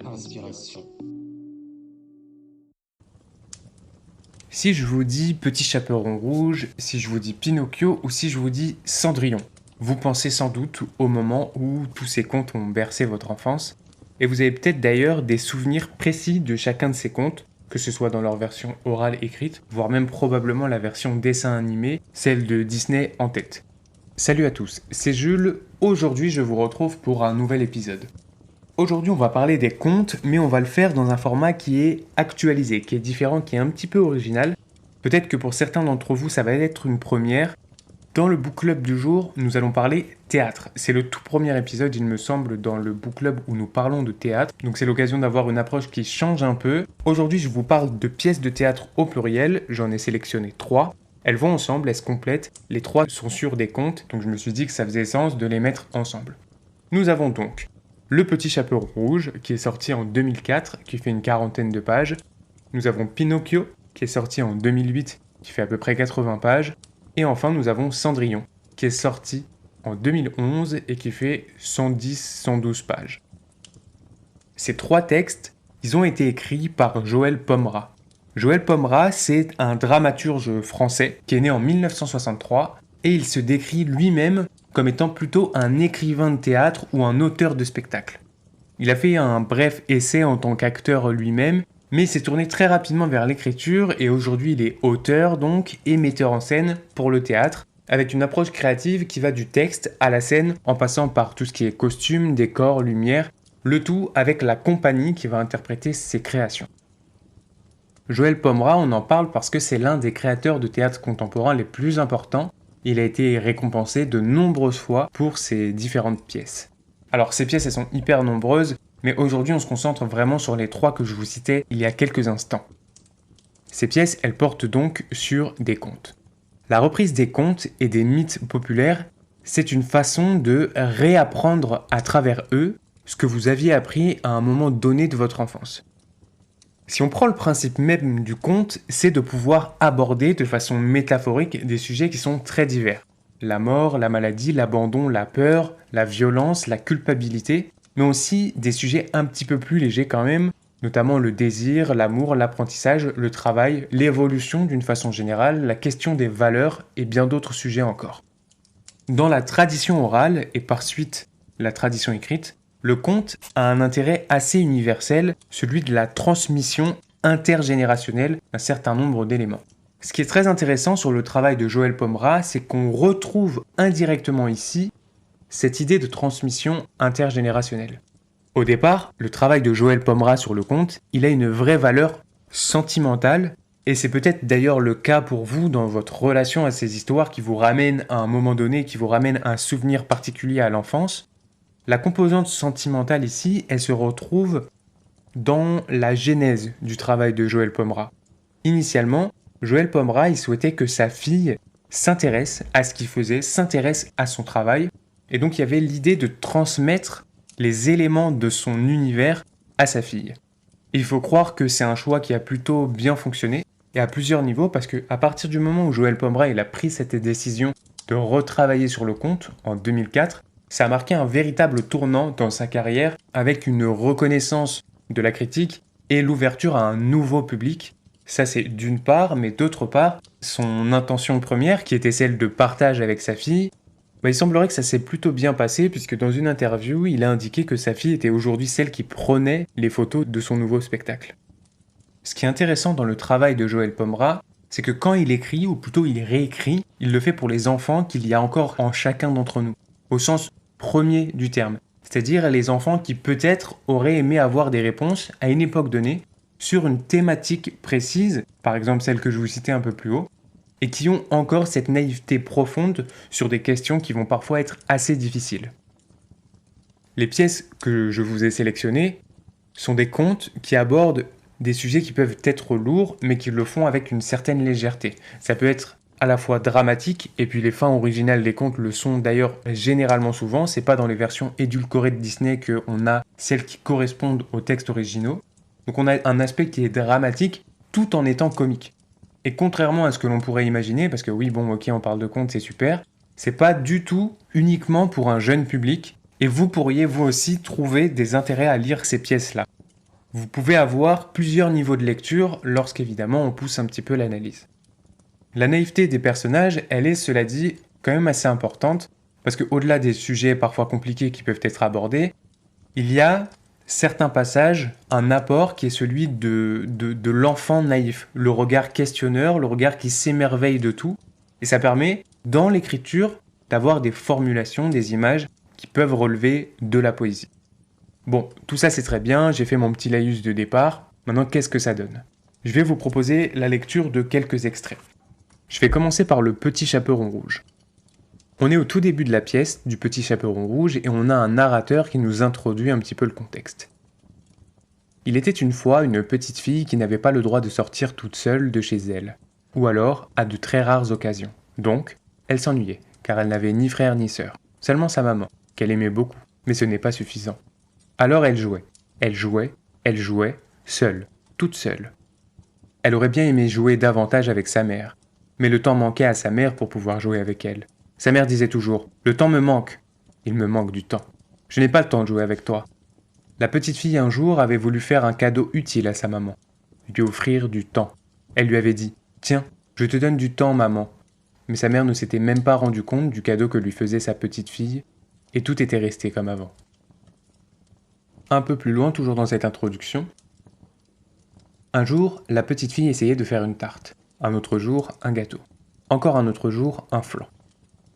Inspiration. Si je vous dis Petit Chaperon Rouge, si je vous dis Pinocchio ou si je vous dis Cendrillon, vous pensez sans doute au moment où tous ces contes ont bercé votre enfance, et vous avez peut-être d'ailleurs des souvenirs précis de chacun de ces contes, que ce soit dans leur version orale écrite, voire même probablement la version dessin animé, celle de Disney en tête. Salut à tous, c'est Jules, aujourd'hui je vous retrouve pour un nouvel épisode. Aujourd'hui, on va parler des contes, mais on va le faire dans un format qui est actualisé, qui est différent, qui est un petit peu original. Peut-être que pour certains d'entre vous, ça va être une première. Dans le book club du jour, nous allons parler théâtre. C'est le tout premier épisode, il me semble, dans le book club où nous parlons de théâtre. Donc c'est l'occasion d'avoir une approche qui change un peu. Aujourd'hui, je vous parle de pièces de théâtre au pluriel. J'en ai sélectionné 3. Elles vont ensemble, elles se complètent. Les 3 sont sur des contes, donc je me suis dit que ça faisait sens de les mettre ensemble. Nous avons donc Le Petit Chaperon Rouge, qui est sorti en 2004, qui fait une quarantaine de pages. Nous avons Pinocchio, qui est sorti en 2008, qui fait à peu près 80 pages. Et enfin, nous avons Cendrillon, qui est sorti en 2011 et qui fait 110-112 pages. Ces 3 textes, ils ont été écrits par Joël Pomera. Joël Pomera, c'est un dramaturge français qui est né en 1963 et il se décrit lui-même comme étant plutôt un écrivain de théâtre ou un auteur de spectacle. Il a fait un bref essai en tant qu'acteur lui-même, mais il s'est tourné très rapidement vers l'écriture et aujourd'hui il est auteur donc et metteur en scène pour le théâtre, avec une approche créative qui va du texte à la scène en passant par tout ce qui est costume, décor, lumière, le tout avec la compagnie qui va interpréter ses créations. Joël Pomera, on en parle parce que c'est l'un des créateurs de théâtre contemporain les plus importants. Il a été récompensé de nombreuses fois pour ses différentes pièces. Alors ces pièces, elles sont hyper nombreuses, mais aujourd'hui on se concentre vraiment sur les 3 que je vous citais il y a quelques instants. Ces pièces, elles portent donc sur des contes. La reprise des contes et des mythes populaires, c'est une façon de réapprendre à travers eux ce que vous aviez appris à un moment donné de votre enfance. Si on prend le principe même du conte, c'est de pouvoir aborder de façon métaphorique des sujets qui sont très divers. La mort, la maladie, l'abandon, la peur, la violence, la culpabilité, mais aussi des sujets un petit peu plus légers quand même, notamment le désir, l'amour, l'apprentissage, le travail, l'évolution d'une façon générale, la question des valeurs et bien d'autres sujets encore. Dans la tradition orale et par suite la tradition écrite, le conte a un intérêt assez universel, celui de la transmission intergénérationnelle d'un certain nombre d'éléments. Ce qui est très intéressant sur le travail de Joël Pomera, c'est qu'on retrouve indirectement ici cette idée de transmission intergénérationnelle. Au départ, le travail de Joël Pomera sur le conte, il a une vraie valeur sentimentale, et c'est peut-être d'ailleurs le cas pour vous dans votre relation à ces histoires qui vous ramènent à un moment donné, qui vous ramènent à un souvenir particulier à l'enfance. La composante sentimentale ici, elle se retrouve dans la genèse du travail de Joël Pomera. Initialement, Joël Pomera, il souhaitait que sa fille s'intéresse à ce qu'il faisait, s'intéresse à son travail, et donc il y avait l'idée de transmettre les éléments de son univers à sa fille. Il faut croire que c'est un choix qui a plutôt bien fonctionné, et à plusieurs niveaux, parce qu'à partir du moment où Joël Pomera il a pris cette décision de retravailler sur le conte, en 2004, ça a marqué un véritable tournant dans sa carrière avec une reconnaissance de la critique et l'ouverture à un nouveau public. Ça c'est d'une part, mais d'autre part, son intention première qui était celle de partage avec sa fille, il semblerait que ça s'est plutôt bien passé puisque dans une interview, il a indiqué que sa fille était aujourd'hui celle qui prenait les photos de son nouveau spectacle. Ce qui est intéressant dans le travail de Joël Pomera, c'est que quand il écrit, ou plutôt il réécrit, il le fait pour les enfants qu'il y a encore en chacun d'entre nous, au sens premier du terme, c'est-à-dire les enfants qui peut-être auraient aimé avoir des réponses à une époque donnée sur une thématique précise, par exemple celle que je vous citais un peu plus haut, et qui ont encore cette naïveté profonde sur des questions qui vont parfois être assez difficiles. Les pièces que je vous ai sélectionnées sont des contes qui abordent des sujets qui peuvent être lourds, mais qui le font avec une certaine légèreté. Ça peut être à la fois dramatique, et puis les fins originales des contes le sont d'ailleurs généralement souvent, c'est pas dans les versions édulcorées de Disney qu'on a celles qui correspondent aux textes originaux. Donc on a un aspect qui est dramatique tout en étant comique. Et contrairement à ce que l'on pourrait imaginer, parce que oui bon ok on parle de contes c'est super, c'est pas du tout uniquement pour un jeune public, et vous pourriez vous aussi trouver des intérêts à lire ces pièces-là. Vous pouvez avoir plusieurs niveaux de lecture lorsqu'évidemment on pousse un petit peu l'analyse. La naïveté des personnages, elle est, cela dit, quand même assez importante, parce qu'au-delà des sujets parfois compliqués qui peuvent être abordés, il y a certains passages, un apport qui est celui de l'enfant naïf, le regard questionneur, le regard qui s'émerveille de tout, et ça permet, dans l'écriture, d'avoir des formulations, des images qui peuvent relever de la poésie. Bon, tout ça c'est très bien, j'ai fait mon petit laïus de départ, maintenant qu'est-ce que ça donne? Je vais vous proposer la lecture de quelques extraits. Je vais commencer par le Petit Chaperon Rouge. On est au tout début de la pièce du Petit Chaperon Rouge et on a un narrateur qui nous introduit un petit peu le contexte. Il était une fois une petite fille qui n'avait pas le droit de sortir toute seule de chez elle, ou alors à de très rares occasions. Donc, elle s'ennuyait, car elle n'avait ni frère ni sœur, seulement sa maman, qu'elle aimait beaucoup, mais ce n'est pas suffisant. Alors elle jouait, seule, toute seule. Elle aurait bien aimé jouer davantage avec sa mère, mais le temps manquait à sa mère pour pouvoir jouer avec elle. Sa mère disait toujours « Le temps me manque. Il me manque du temps. Je n'ai pas le temps de jouer avec toi. » La petite fille un jour avait voulu faire un cadeau utile à sa maman, lui offrir du temps. Elle lui avait dit « Tiens, je te donne du temps, maman. » Mais sa mère ne s'était même pas rendu compte du cadeau que lui faisait sa petite fille, et tout était resté comme avant. Un peu plus loin, toujours dans cette introduction, un jour, la petite fille essayait de faire une tarte. Un autre jour, un gâteau. Encore un autre jour, un flan.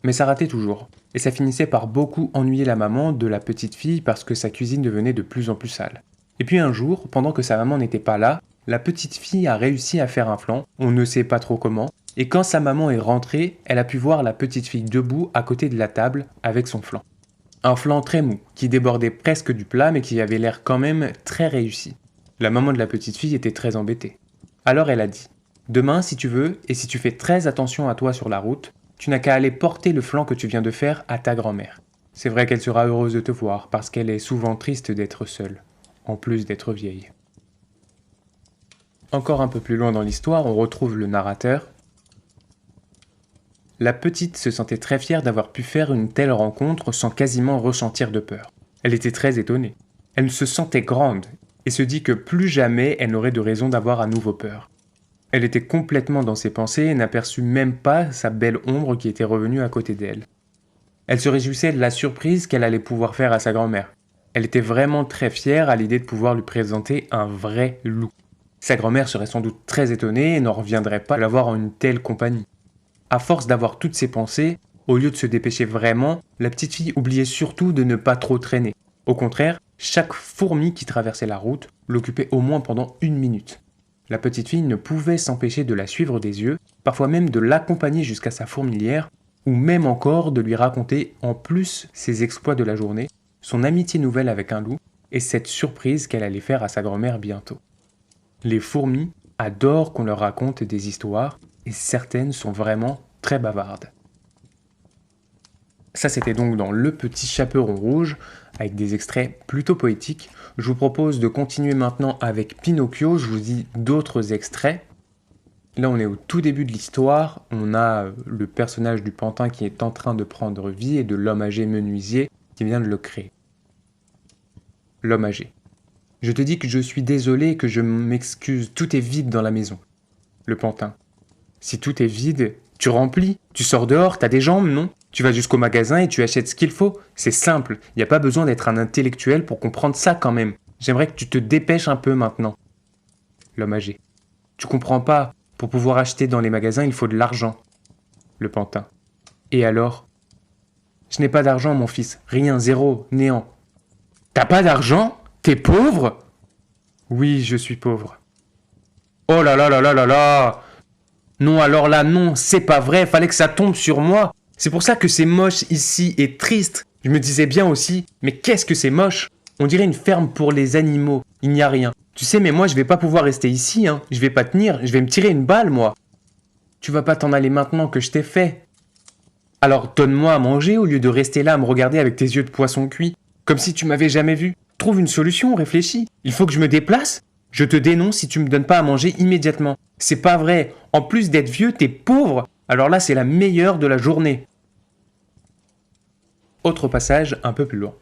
Mais ça ratait toujours, et ça finissait par beaucoup ennuyer la maman de la petite fille parce que sa cuisine devenait de plus en plus sale. Et puis un jour, pendant que sa maman n'était pas là, la petite fille a réussi à faire un flan, on ne sait pas trop comment, et quand sa maman est rentrée, elle a pu voir la petite fille debout à côté de la table avec son flan. Un flan très mou, qui débordait presque du plat mais qui avait l'air quand même très réussi. La maman de la petite fille était très embêtée. Alors elle a dit « Demain, si tu veux, et si tu fais très attention à toi sur la route, tu n'as qu'à aller porter le flan que tu viens de faire à ta grand-mère. C'est vrai qu'elle sera heureuse de te voir, parce qu'elle est souvent triste d'être seule, en plus d'être vieille. » Encore un peu plus loin dans l'histoire, on retrouve le narrateur. La petite se sentait très fière d'avoir pu faire une telle rencontre sans quasiment ressentir de peur. Elle était très étonnée. Elle se sentait grande et se dit que plus jamais elle n'aurait de raison d'avoir à nouveau peur. Elle était complètement dans ses pensées et n'aperçut même pas sa belle ombre qui était revenue à côté d'elle. Elle se réjouissait de la surprise qu'elle allait pouvoir faire à sa grand-mère. Elle était vraiment très fière à l'idée de pouvoir lui présenter un vrai loup. Sa grand-mère serait sans doute très étonnée et n'en reviendrait pas à l'avoir en une telle compagnie. À force d'avoir toutes ces pensées, au lieu de se dépêcher vraiment, la petite fille oubliait surtout de ne pas trop traîner. Au contraire, chaque fourmi qui traversait la route l'occupait au moins pendant 1 minute. La petite fille ne pouvait s'empêcher de la suivre des yeux, parfois même de l'accompagner jusqu'à sa fourmilière, ou même encore de lui raconter en plus ses exploits de la journée, son amitié nouvelle avec un loup, et cette surprise qu'elle allait faire à sa grand-mère bientôt. Les fourmis adorent qu'on leur raconte des histoires, et certaines sont vraiment très bavardes. Ça, c'était donc dans Le Petit Chaperon Rouge, avec des extraits plutôt poétiques. Je vous propose de continuer maintenant avec Pinocchio, je vous dis d'autres extraits. Là, on est au tout début de l'histoire, on a le personnage du pantin qui est en train de prendre vie et de l'homme âgé menuisier qui vient de le créer. L'homme âgé. Je te dis que je suis désolé, que je m'excuse, tout est vide dans la maison. Le pantin. Si tout est vide, tu remplis, tu sors dehors, t'as des jambes, non? Tu vas jusqu'au magasin et tu achètes ce qu'il faut. C'est simple, il n'y a pas besoin d'être un intellectuel pour comprendre ça quand même. J'aimerais que tu te dépêches un peu maintenant. L'homme âgé. Tu comprends pas, pour pouvoir acheter dans les magasins, il faut de l'argent. Le pantin. Et alors? Je n'ai pas d'argent, mon fils. Rien, zéro, néant. T'as pas d'argent? T'es pauvre? Oui, je suis pauvre. Oh là là là là là là! Non, alors là, non, c'est pas vrai, fallait que ça tombe sur moi. C'est pour ça que c'est moche ici et triste. Je me disais bien aussi, mais qu'est-ce que c'est moche? On dirait une ferme pour les animaux, il n'y a rien. Tu sais, mais moi je vais pas pouvoir rester ici, hein. Je vais pas tenir, je vais me tirer une balle, moi. Tu vas pas t'en aller maintenant que je t'ai fait. Alors donne-moi à manger au lieu de rester là à me regarder avec tes yeux de poisson cuit, comme si tu m'avais jamais vu. Trouve une solution, réfléchis. Il faut que je me déplace? Je te dénonce si tu me donnes pas à manger immédiatement. C'est pas vrai. En plus d'être vieux, t'es pauvre. Alors là, c'est la meilleure de la journée. Autre passage un peu plus loin.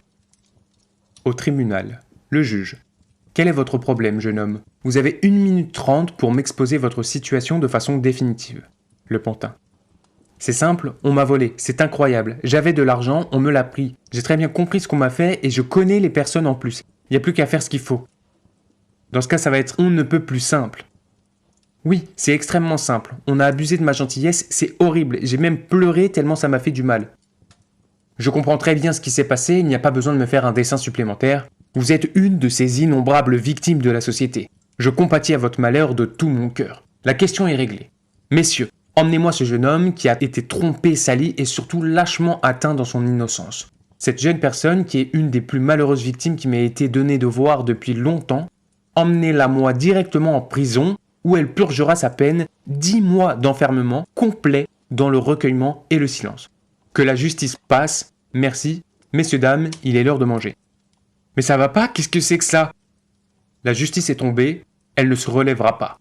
Au tribunal, le juge. Quel est votre problème, jeune homme? Vous avez 1 minute 30 pour m'exposer votre situation de façon définitive. Le pantin. C'est simple, on m'a volé, c'est incroyable. J'avais de l'argent, on me l'a pris. J'ai très bien compris ce qu'on m'a fait et je connais les personnes en plus. Il n'y a plus qu'à faire ce qu'il faut. Dans ce cas, ça va être on ne peut plus simple. Oui, c'est extrêmement simple. On a abusé de ma gentillesse, c'est horrible. J'ai même pleuré tellement ça m'a fait du mal. Je comprends très bien ce qui s'est passé, il n'y a pas besoin de me faire un dessin supplémentaire. Vous êtes une de ces innombrables victimes de la société. Je compatis à votre malheur de tout mon cœur. La question est réglée. Messieurs, emmenez-moi ce jeune homme qui a été trompé, sali et surtout lâchement atteint dans son innocence. Cette jeune personne qui est une des plus malheureuses victimes qui m'a été donnée de voir depuis longtemps, emmenez-la-moi directement en prison où elle purgera sa peine, 10 mois d'enfermement complet dans le recueillement et le silence. Que la justice passe, merci, messieurs, dames, il est l'heure de manger. Mais ça va pas, qu'est-ce que c'est que ça? La justice est tombée, elle ne se relèvera pas.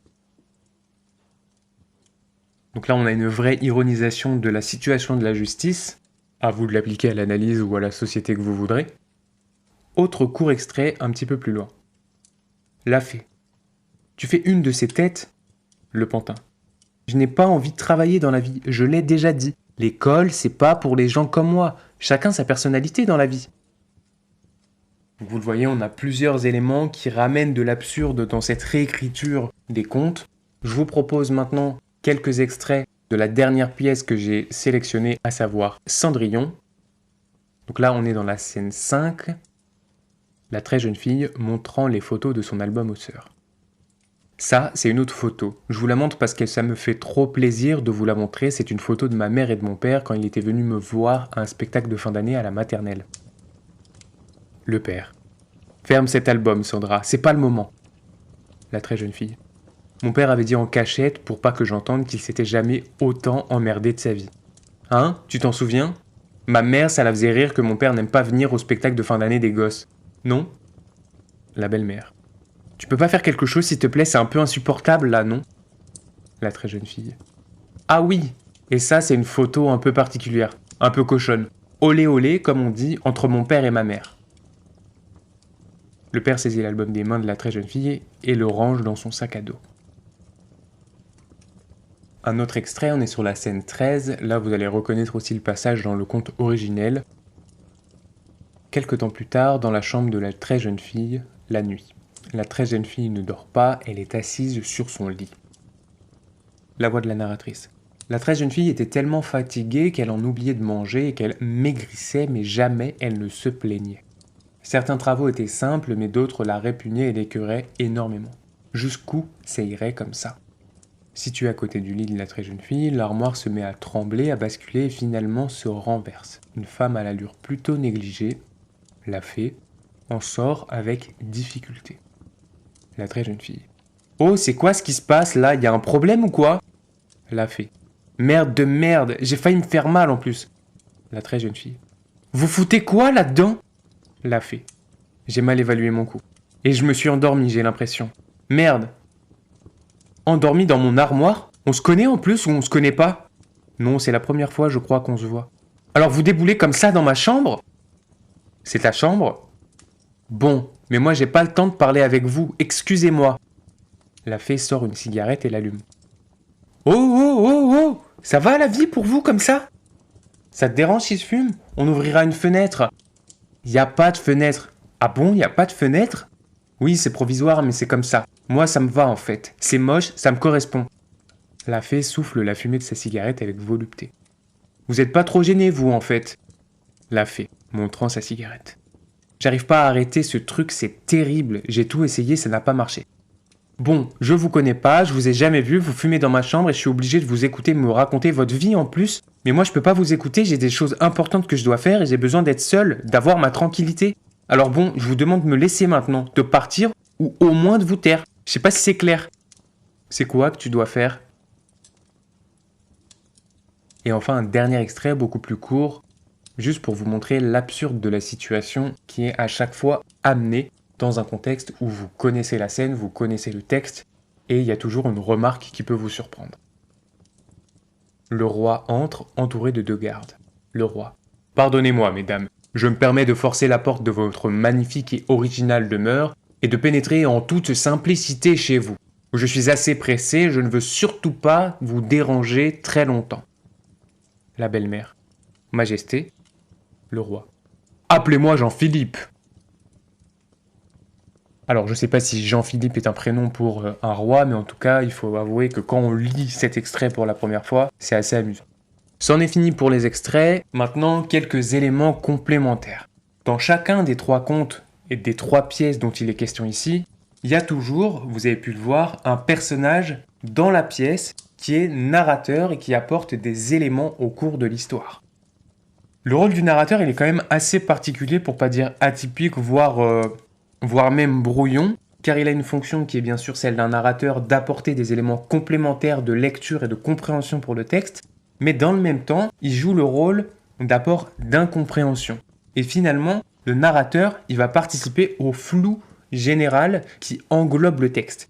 Donc là, on a une vraie ironisation de la situation de la justice. À vous de l'appliquer à l'analyse ou à la société que vous voudrez. Autre court extrait un petit peu plus loin. La fée. Tu fais une de ces têtes? Le pantin. Je n'ai pas envie de travailler dans la vie, je l'ai déjà dit. L'école, c'est pas pour les gens comme moi. Chacun sa personnalité dans la vie. Vous le voyez, on a plusieurs éléments qui ramènent de l'absurde dans cette réécriture des contes. Je vous propose maintenant quelques extraits de la dernière pièce que j'ai sélectionnée, à savoir Cendrillon. Donc là, on est dans la scène 5, la très jeune fille montrant les photos de son album aux sœurs. Ça, c'est une autre photo. Je vous la montre parce que ça me fait trop plaisir de vous la montrer. C'est une photo de ma mère et de mon père quand il était venu me voir à un spectacle de fin d'année à la maternelle. Le père. Ferme cet album, Sandra, c'est pas le moment. La très jeune fille. Mon père avait dit en cachette pour pas que j'entende qu'il s'était jamais autant emmerdé de sa vie. Hein? Tu t'en souviens? Ma mère, ça la faisait rire que mon père n'aime pas venir au spectacle de fin d'année des gosses. Non? La belle-mère. Tu peux pas faire quelque chose s'il te plaît, c'est un peu insupportable là, non? La très jeune fille. Ah oui! Et ça, c'est une photo un peu particulière, un peu cochonne. Olé olé, comme on dit, entre mon père et ma mère. Le père saisit l'album des mains de la très jeune fille et le range dans son sac à dos. Un autre extrait, on est sur la scène 13, là vous allez reconnaître aussi le passage dans le conte originel. Quelque temps plus tard, dans la chambre de la très jeune fille, la nuit. La très jeune fille ne dort pas, elle est assise sur son lit. La voix de la narratrice. La très jeune fille était tellement fatiguée qu'elle en oubliait de manger et qu'elle maigrissait, mais jamais elle ne se plaignait. Certains travaux étaient simples, mais d'autres la répugnaient et l'écœuraient énormément. Jusqu'où ça irait comme ça? Située à côté du lit de la très jeune fille, l'armoire se met à trembler, à basculer et finalement se renverse. Une femme à l'allure plutôt négligée, la fée, en sort avec difficulté. La très jeune fille. Oh, c'est quoi ce qui se passe là? Y a un problème ou quoi? La fée. Merde de merde, j'ai failli me faire mal en plus. La très jeune fille. Vous foutez quoi là-dedans? La fée. J'ai mal évalué mon coup. Et je me suis endormi, j'ai l'impression. Merde. Endormi dans mon armoire? On se connaît en plus ou on se connaît pas? Non, c'est la première fois, je crois, qu'on se voit. Alors vous déboulez comme ça dans ma chambre? C'est ta chambre? Bon, mais moi j'ai pas le temps de parler avec vous, excusez-moi. La fée sort une cigarette et l'allume. Oh, oh, oh, oh! Ça va la vie pour vous comme ça? Ça te dérange si je fume? On ouvrira une fenêtre. Y a pas de fenêtre. Ah bon, y a pas de fenêtre? Oui, c'est provisoire, mais c'est comme ça. Moi, ça me va en fait. C'est moche, ça me correspond. La fée souffle la fumée de sa cigarette avec volupté. Vous êtes pas trop gêné, vous, en fait? La fée, montrant sa cigarette. J'arrive pas à arrêter ce truc, c'est terrible. J'ai tout essayé, ça n'a pas marché. Bon, je vous connais pas, je vous ai jamais vu, vous fumez dans ma chambre et je suis obligé de vous écouter me raconter votre vie en plus. Mais moi, je peux pas vous écouter, j'ai des choses importantes que je dois faire et j'ai besoin d'être seul, d'avoir ma tranquillité. Alors bon, je vous demande de me laisser maintenant, de partir ou au moins de vous taire. Je sais pas si c'est clair. C'est quoi que tu dois faire? Et enfin, un dernier extrait beaucoup plus court, juste pour vous montrer l'absurde de la situation qui est à chaque fois amenée dans un contexte où vous connaissez la scène, vous connaissez le texte, et il y a toujours une remarque qui peut vous surprendre. Le roi entre, entouré de 2 gardes. Le roi. Pardonnez-moi, mesdames, je me permets de forcer la porte de votre magnifique et originale demeure, et de pénétrer en toute simplicité chez vous. Je suis assez pressé, je ne veux surtout pas vous déranger très longtemps. La belle-mère. Majesté. Le roi. Appelez-moi Jean-Philippe. Alors, je ne sais pas si Jean-Philippe est un prénom pour un roi, mais en tout cas, il faut avouer que quand on lit cet extrait pour la première fois, c'est assez amusant. C'en est fini pour les extraits, maintenant quelques éléments complémentaires. Dans chacun des 3 contes et des 3 pièces dont il est question ici, il y a toujours, vous avez pu le voir, un personnage dans la pièce qui est narrateur et qui apporte des éléments au cours de l'histoire. Le rôle du narrateur, il est quand même assez particulier, pour pas dire atypique, voire même brouillon, car il a une fonction qui est bien sûr celle d'un narrateur d'apporter des éléments complémentaires de lecture et de compréhension pour le texte, mais dans le même temps, il joue le rôle d'apport d'incompréhension. Et finalement, le narrateur, il va participer au flou général qui englobe le texte.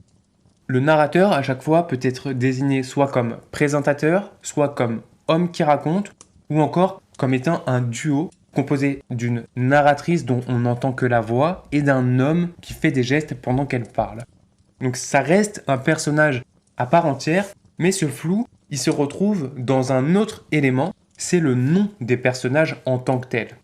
Le narrateur, à chaque fois, peut être désigné soit comme présentateur, soit comme homme qui raconte, ou encore comme étant un duo composé d'une narratrice dont on n'entend que la voix et d'un homme qui fait des gestes pendant qu'elle parle. Donc ça reste un personnage à part entière, mais ce flou, il se retrouve dans un autre élément, c'est le nom des personnages en tant que tels.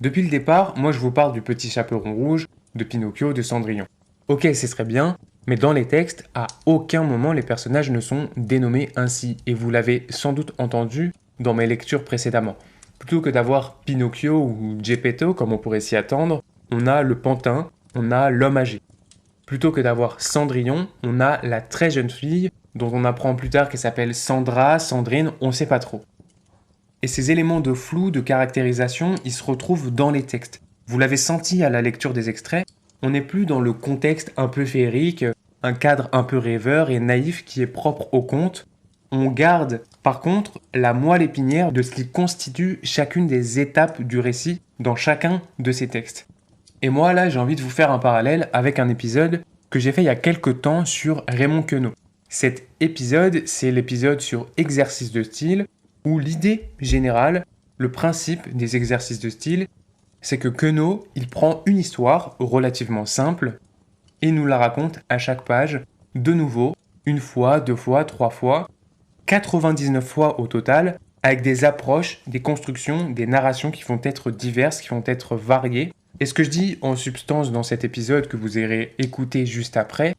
Depuis le départ, moi je vous parle du Petit Chaperon Rouge, de Pinocchio, de Cendrillon. Ok, ce serait bien, mais dans les textes, à aucun moment les personnages ne sont dénommés ainsi, et vous l'avez sans doute entendu dans mes lectures précédemment. Plutôt que d'avoir Pinocchio ou Geppetto, comme on pourrait s'y attendre, on a le pantin, on a l'homme âgé. Plutôt que d'avoir Cendrillon, on a la très jeune fille, dont on apprend plus tard qu'elle s'appelle Sandra, Sandrine, on ne sait pas trop. Et ces éléments de flou, de caractérisation, ils se retrouvent dans les textes. Vous l'avez senti à la lecture des extraits, on n'est plus dans le contexte un peu féerique, un cadre un peu rêveur et naïf qui est propre au conte. On garde, par contre, la moelle épinière de ce qui constitue chacune des étapes du récit dans chacun de ces textes. Et moi, là, j'ai envie de vous faire un parallèle avec un épisode que j'ai fait il y a quelques temps sur Raymond Queneau. Cet épisode, c'est l'épisode sur exercice de style, où l'idée générale, le principe des exercices de style, c'est que Queneau, il prend une histoire relativement simple et nous la raconte à chaque page, de nouveau, 1 fois, 2 fois, 3 fois, 99 fois au total, avec des approches, des constructions, des narrations qui vont être diverses, qui vont être variées. Et ce que je dis en substance dans cet épisode que vous irez écouter juste après,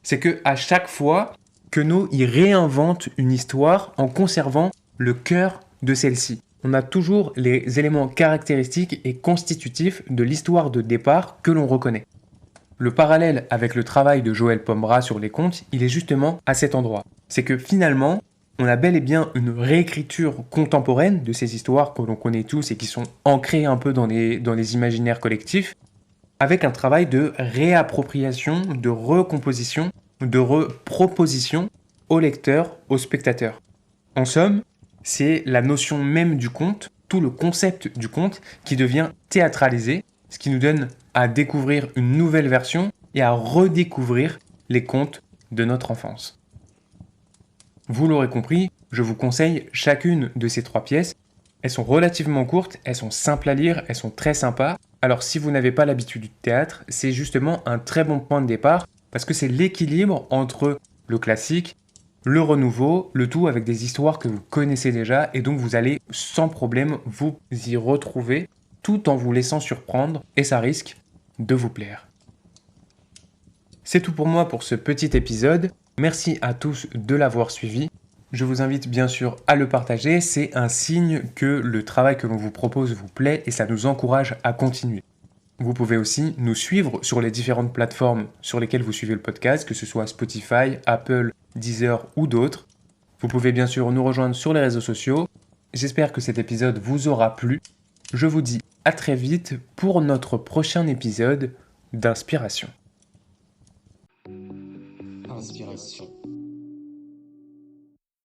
c'est que à chaque fois, Queneau il réinvente une histoire en conservant le cœur de celle-ci. On a toujours les éléments caractéristiques et constitutifs de l'histoire de départ que l'on reconnaît. Le parallèle avec le travail de Joël Pombra sur les contes, il est justement à cet endroit. C'est que finalement, on a bel et bien une réécriture contemporaine de ces histoires que l'on connaît tous et qui sont ancrées un peu dans les imaginaires collectifs, avec un travail de réappropriation, de recomposition, de reproposition au lecteur, au spectateur. En somme, c'est la notion même du conte, tout le concept du conte qui devient théâtralisé, ce qui nous donne à découvrir une nouvelle version et à redécouvrir les contes de notre enfance. Vous l'aurez compris, je vous conseille chacune de ces 3 pièces. Elles sont relativement courtes, elles sont simples à lire, elles sont très sympas. Alors si vous n'avez pas l'habitude du théâtre, c'est justement un très bon point de départ parce que c'est l'équilibre entre le classique, le renouveau, le tout avec des histoires que vous connaissez déjà et donc vous allez sans problème vous y retrouver tout en vous laissant surprendre et ça risque de vous plaire. C'est tout pour moi pour ce petit épisode. Merci à tous de l'avoir suivi. Je vous invite bien sûr à le partager, c'est un signe que le travail que l'on vous propose vous plaît et ça nous encourage à continuer. Vous pouvez aussi nous suivre sur les différentes plateformes sur lesquelles vous suivez le podcast, que ce soit Spotify, Apple, Deezer ou d'autres. Vous pouvez bien sûr nous rejoindre sur les réseaux sociaux. J'espère que cet épisode vous aura plu. Je vous dis à très vite pour notre prochain épisode d'Inspiration. Inspiration.